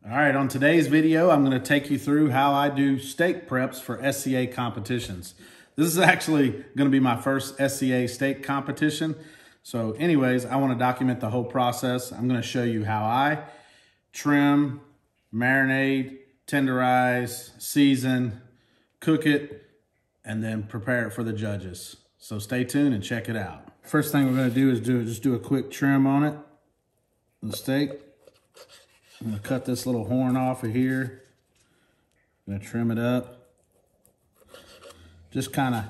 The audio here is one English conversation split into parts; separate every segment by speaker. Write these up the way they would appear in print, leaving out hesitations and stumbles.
Speaker 1: All right, on today's video, I'm gonna take you through how I do steak preps for SCA competitions. This is actually gonna be my first SCA steak competition. So anyways, I wanna document the whole process. I'm gonna show you how I trim, marinate, tenderize, season, cook it, and then prepare it for the judges. So stay tuned and check it out. First thing we're gonna do is just do a quick trim on it, the steak. I'm gonna cut this little horn off of here. I'm gonna trim it up. Just kind of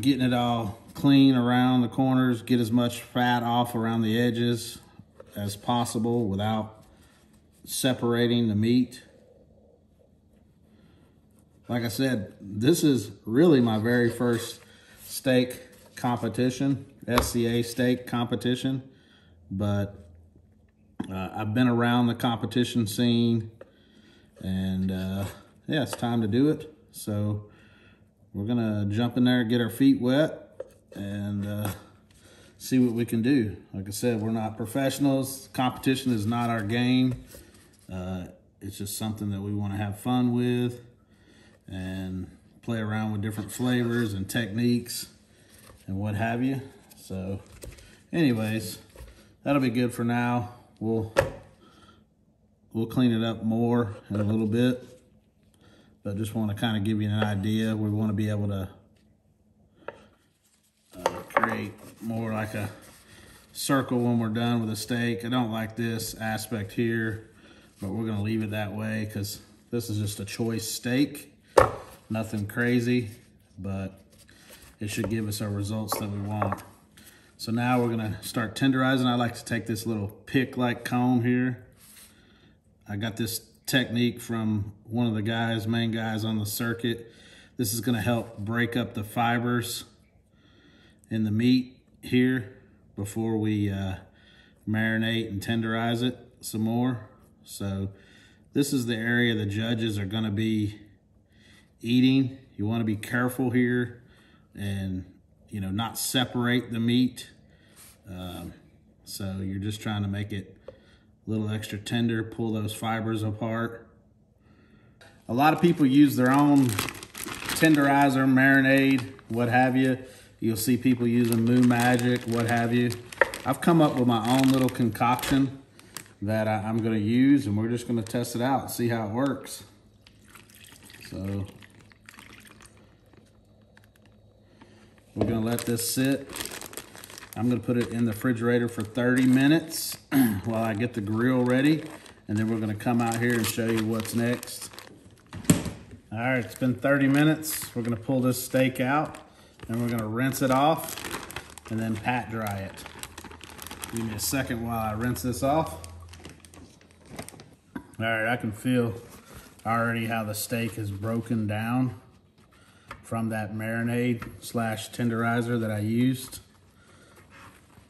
Speaker 1: getting it all clean around the corners, get as much fat off around the edges as possible without separating the meat. Like I said, this is really my very first steak competition, SCA Steak Competition, but I've been around the competition scene, and yeah, it's time to do it. So we're gonna jump in there, get our feet wet, and see what we can do. Like I said, we're not professionals. Competition is not our game. It's just something that we want to have fun with and play around with different flavors and techniques and what have you. So anyways, that'll be good for now. We'll clean it up more in a little bit, but just want to kind of give you an idea. We want to be able to create more like a circle when we're done with the steak. I don't like this aspect here, but we're going to leave it that way because this is just a choice steak. Nothing crazy, but it should give us our results that we want. So now we're gonna start tenderizing. I like to take this little pick-like comb here. I got this technique from one of the main guys on the circuit. This is gonna help break up the fibers in the meat here before we marinate and tenderize it some more. So this is the area the judges are gonna be eating. You wanna be careful here and not separate the meat. So you're just trying to make it a little extra tender, pull those fibers apart. A lot of people use their own tenderizer, marinade, what have you. You'll see people using Moo Magic, what have you. I've come up with my own little concoction that I'm gonna use, and we're just gonna test it out, see how it works. So we're gonna let this sit. I'm gonna put it in the refrigerator for 30 minutes while I get the grill ready, and then we're gonna come out here and show you what's next. All right, it's been 30 minutes. We're gonna pull this steak out, and we're gonna rinse it off, and then pat dry it. Give me a second while I rinse this off. All right, I can feel already how the steak is broken down from that marinade / tenderizer that I used.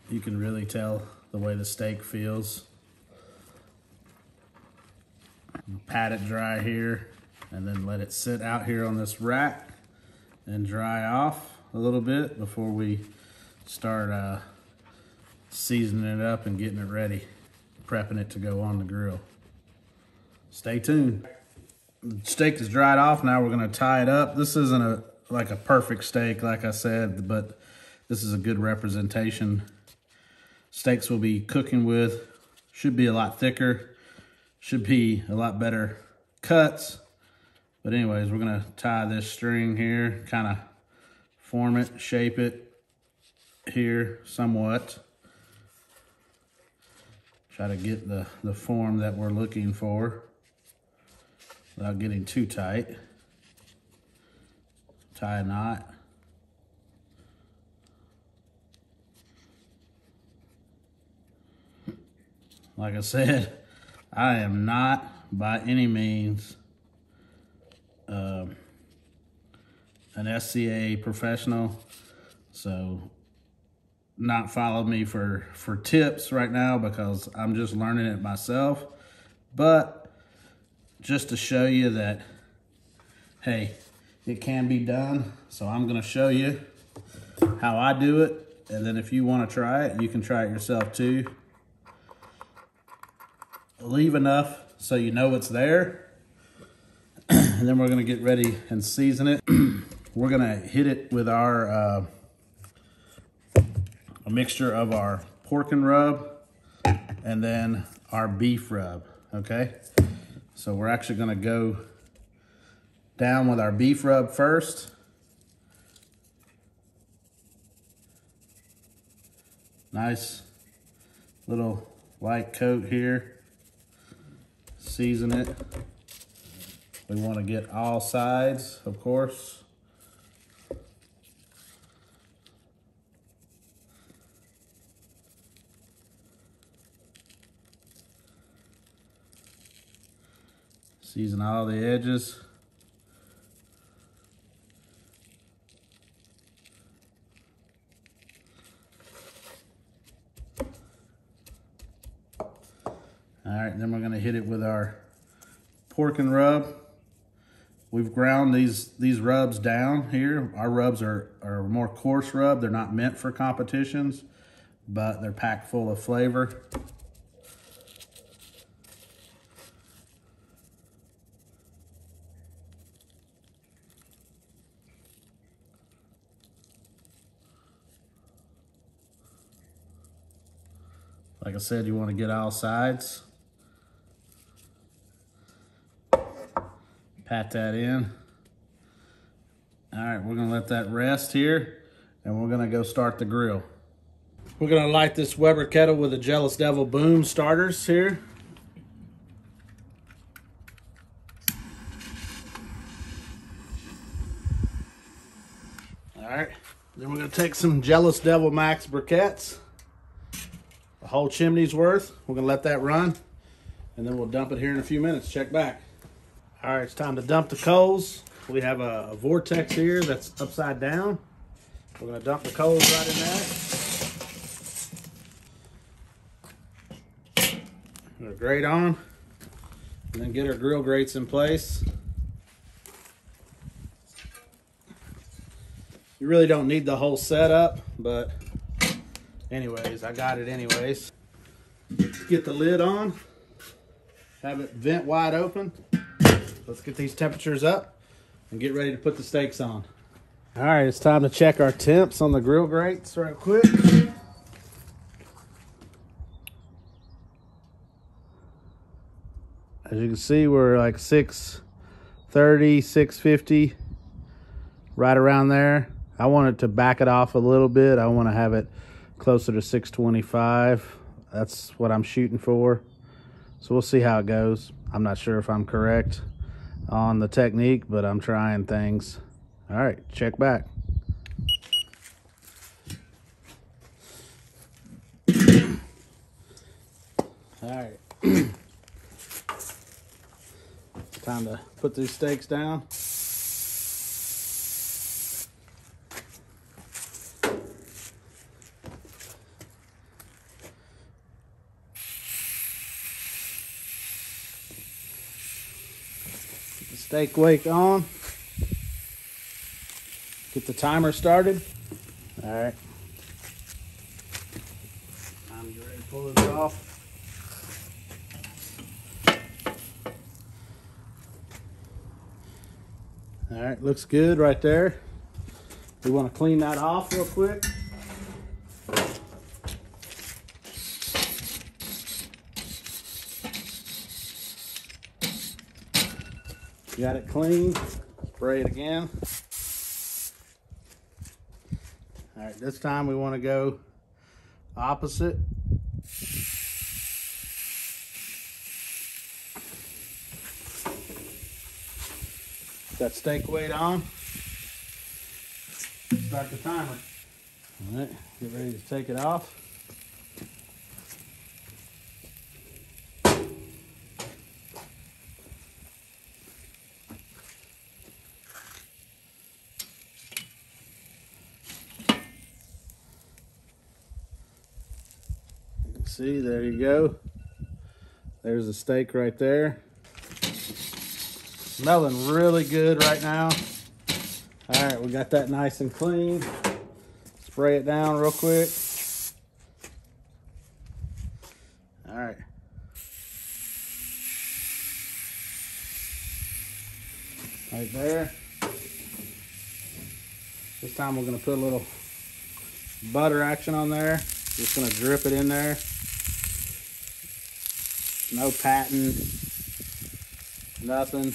Speaker 1: You can really tell the way the steak feels. Pat it dry here and then let it sit out here on this rack and dry off a little bit before we start seasoning it up and getting it ready, prepping it to go on the grill. Stay tuned. The steak is dried off. Now we're gonna tie it up. This isn't like a perfect steak, like I said, but this is a good representation. Steaks we'll be cooking with should be a lot thicker, should be a lot better cuts. But anyways, we're gonna tie this string here, kind of form it, shape it here somewhat. Try to get the form that we're looking for without getting too tight. Tie a knot. Like I said, I am not by any means an SCA professional, so not follow me for tips right now because I'm just learning it myself. But just to show you that, hey, it can be done. So I'm gonna show you how I do it, and then if you wanna try it, you can try it yourself too. leave enough so you know it's there. And then we're gonna get ready and season it. We're gonna hit it with our a mixture of our pork and rub and then our beef rub, okay? So we're actually gonna go down with our beef rub first. Nice little light coat here. Season it. We want to get all sides, of course. Season all the edges. All right, then we're gonna hit it with our pork and rub. We've ground these rubs down here. Our rubs are more coarse rub. They're not meant for competitions, but they're packed full of flavor. Like I said, you want to get all sides. Pat that in. All right, we're gonna let that rest here and we're gonna go start the grill. We're gonna light this Weber kettle with the Jealous Devil Boom starters here. All right, then we're gonna take some Jealous Devil Max briquettes, a whole chimney's worth. We're gonna let that run and then we'll dump it here in a few minutes. Check back. All right, it's time to dump the coals. We have a vortex here that's upside down. We're gonna dump the coals right in there. Put our grate on, and then get our grill grates in place. You really don't need the whole setup, but anyways, I got it anyways. Let's get the lid on, have it vent wide open. Let's get these temperatures up and get ready to put the steaks on. All right, it's time to check our temps on the grill grates right quick. As you can see, we're like 630, 650, right around there. I want it to back it off a little bit. I want to have it closer to 625. That's what I'm shooting for. So we'll see how it goes. I'm not sure if I'm correct on the technique, but I'm trying things. All right, check back. All right. Time to put these steaks down. Steak wake on. Get the timer started. All right. I'm ready to pull this off. All right, looks good right there. We want to clean that off real quick. Got it clean, spray it again. All right, this time we want to go opposite. Got steak weight on. Start the timer. All right, get ready to take it off. See, there you go. There's the steak right there. Smelling really good right now. All right, we got that nice and clean. Spray it down real quick. All right. right there. This time we're gonna put a little butter action on there. Just gonna drip it in there. No patting, nothing.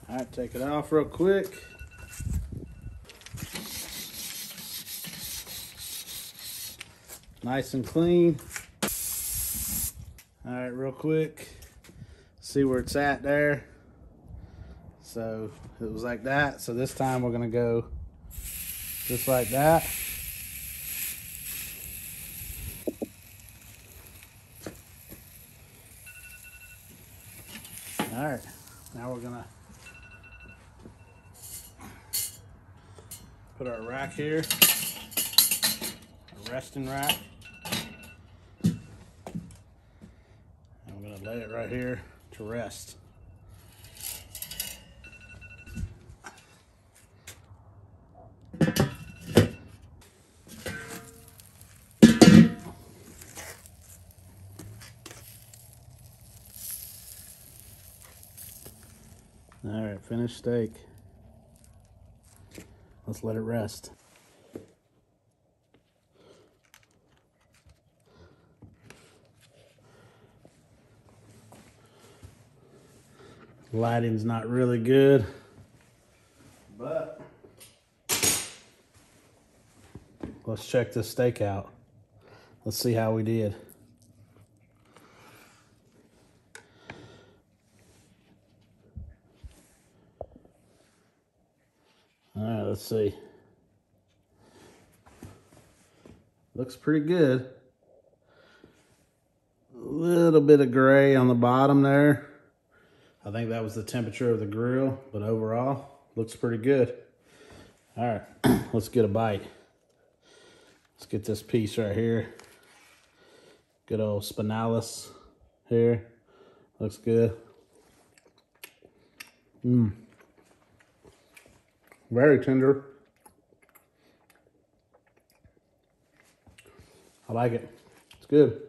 Speaker 1: All right, take it off real quick. Nice and clean. All right, real quick. See where it's at there. So it was like that. So this time we're gonna go just like that. All right, now we're gonna put our rack here, a resting rack. And we're gonna lay it right here to rest. All right, finished steak. Let's let it rest. Lighting's not really good, but let's check this steak out. Let's see how we did. All right, let's see. Looks pretty good. A little bit of gray on the bottom there. I think that was the temperature of the grill, but overall, looks pretty good. All right, let's get a bite. Let's get this piece right here. Good old spinalis here. Looks good. Very tender. I like it. It's good.